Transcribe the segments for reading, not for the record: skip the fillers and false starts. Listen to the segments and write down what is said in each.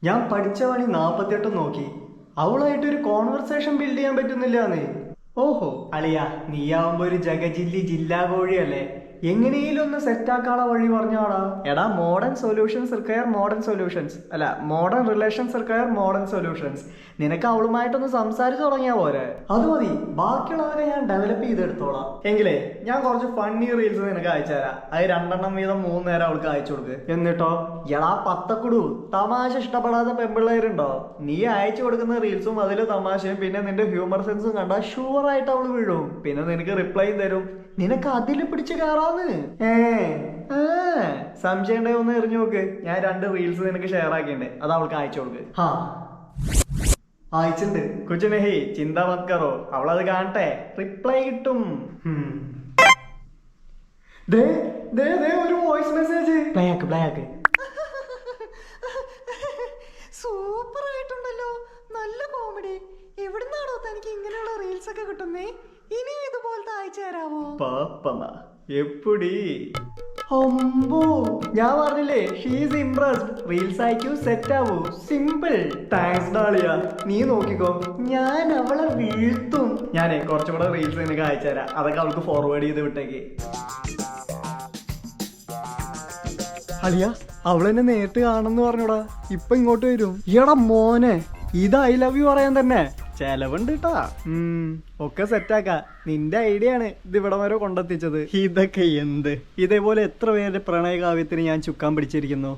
ഞാൻ പഠിച്ച പണി 48 നോക്കി. അവളായിട്ടൊരു കോൺവെർസേഷൻ ബിൽഡ് ചെയ്യാൻ പറ്റുന്നില്ലാന്ന്. ഓഹോ അളിയ, നീയാവുമ്പോ ഒരു ജഗജില്ലി ജില്ലാ കോഴിയല്ലേ. എങ്ങനെയും ഒന്ന് സെറ്റാക്കാളെ വഴി പറഞ്ഞാടാ. എടാ, modern solutions require modern solutions, അല്ല modern relations require modern solutions. നിനക്ക് അവളുമായിട്ടൊന്ന് സംസാരിച്ചു തുടങ്ങിയാ പോരെ? അത് മതി, ബാക്കിയുള്ളതൊക്കെ ഞാൻ ഡെവലപ്പ് ചെയ്തെടുത്തോളാം. എങ്കിലേ ഞാൻ കുറച്ച് ഫണ്ണി റീൽസ് നിനക്ക് അയച്ചു തരാം. അത് 2 വീതം 3 നേരം അവൾക്ക് അയച്ചു കൊടുക്ക്. എന്നിട്ടോ എടാ പത്തക്കുടു, തമാശ ഇഷ്ടപ്പെടാത്ത പെമ്പിള്ളേരുണ്ടോ? നീ അയച്ചു കൊടുക്കുന്ന റീൽസും അതില് തമാശയും പിന്നെ നിന്റെ ഹ്യൂമർ സെൻസും കണ്ടാൽ ഷുവറായിട്ട് അവള് വീഴും. പിന്നെ നിനക്ക് റിപ്ലൈയും തരും. നിനക്ക് അതിൽ പിടിച്ച് കയറാന്ന്. സംശയം ഉണ്ടേ ഒന്ന് എറിഞ്ഞു നോക്ക്. ഞാൻ 2 റീൽസ് നിനക്ക് ഷെയർ ആക്കിണ്ടേ, അത് അവൾക്ക് അയച്ചു കൊടുക്ക്. അയച്ചിട്ടുണ്ട്. കുച്ചുനഹി ചിന്ത മത് കറോ, അവളത് കാണട്ടെ, റിപ്ലൈ കിട്ടും. ഒരു വോയിസ് മെസ്സേജ്. പ്ലേ ആക്ക്. സൂപ്പർ ആയിട്ടുണ്ടല്ലോ, നല്ല കോമഡി. എവിടുന്നാണോ തനിക്ക് ഇങ്ങനെയുള്ള റീൽസ് ഒക്കെ കിട്ടുന്നേ? ഇനിയും ഇതുപോലത്തെ അയച്ചു തരാമോ? പാപ്പമ എപ്പടി അമ്പോ, ഞാൻ പറഞ്ഞില്ലേ ഷീസ് ഇംപ്രസ്ഡ്. റീൽസ് അയക്കൂ, സെറ്റ് ആവൂ, സിമ്പിൾ. താങ്ക്സ് ഡാളിയ, നീ നോക്കിക്കോ, ഞാൻ അവളെ വീഴ്ത്തും. ഞാനേ കുറച്ചും കൂടെ റീൽസ് നിനക്ക് അയച്ചു തരാം, അതൊക്കെ അവൾക്ക് ഫോർവേഡ് ചെയ്ത് വിട്ടേക്ക്. അളിയ, അവളെന്നെ നേരിട്ട് കാണുന്നു പറഞ്ഞോടാ, ഇപ്പൊ ഇങ്ങോട്ട് വരും. എടാ മോനെ, ഇത് ഐ ലവ് യു പറയാൻ തന്നെ ചെലവുണ്ട് കേട്ടാ. ഒക്കെ സെറ്റാക്ക. നിന്റെ ഐഡിയ ആണ് ഇത് ഇവിടെ വരെ കൊണ്ടെത്തിച്ചത്. ഇതൊക്കെ എന്ത്? ഇതേപോലെ എത്ര പേരുടെ പ്രണയകാവ്യത്തിന് ഞാൻ ചുക്കാൻ പിടിച്ചിരിക്കുന്നു.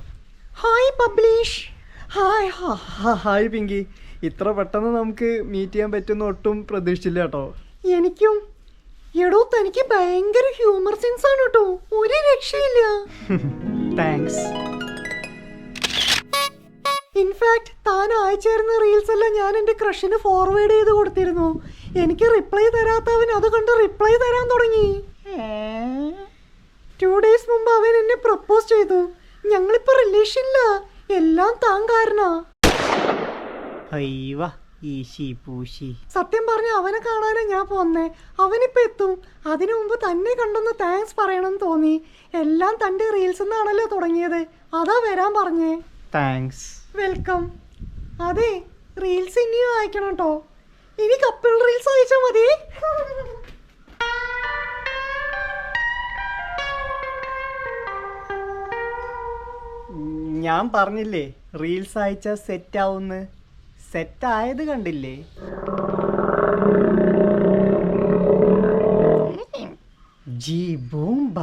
Hi publish. ഹായ് പിങ്കി, ഇത്ര പെട്ടെന്ന് നമുക്ക് മീറ്റ് ചെയ്യാൻ പറ്റുന്ന ഒട്ടും പ്രതീക്ഷിച്ചില്ല കേട്ടോ. എനിക്കും. എടോ, തനിക്ക് ഭയങ്കര ഹ്യൂമർ സെൻസ് ആണ് കേട്ടോ, ഒരു രക്ഷയില്ല. താങ്ക്സ്. ഇൻഫാക്ട് താൻ അയച്ചിരുന്ന റീൽസ് എല്ലാം ഞാൻ എന്റെ ക്രഷിന് ഫോർവേഡ് ചെയ്ത് കൊടുത്തിരുന്നു. എനിക്ക് റിപ്ലൈ തരാത്തവൻ അത് കണ്ട് റിപ്ലൈ തരാൻ തുടങ്ങി. 2 days മുമ്പ് അവൻ എന്നെ പ്രപ്പോസ് ചെയ്തു. ഞങ്ങളിപ്പോ റിലേഷനില്ല. എല്ലാം താൻ കാരണ. സത്യം പറഞ്ഞ അവനെ കാണാനാ ഞാൻ പോന്നേ. അവനിപ്പോ എത്തും. അതിനു മുമ്പ് തന്നെ കണ്ടൊന്ന് താങ്ക്സ് പറയണം തോന്നി. എല്ലാം തന്റെ റീൽസ് എന്നാണല്ലോ തുടങ്ങിയത്, അതാ വരാൻ പറഞ്ഞേ. താങ്ക്സ്. വെൽക്കം. അതെ, റീൽസ് ഇനിയും അയക്കണം കേട്ടോ. ഇനി കപ്പിൾ റീൽസ് അയച്ചാ മതി. ഞാൻ പറഞ്ഞില്ലേ റീൽസ് അയച്ചാ സെറ്റ് ആവുന്ന്. സെറ്റ് ആയത് കണ്ടില്ലേ? ജി ബൂംബ.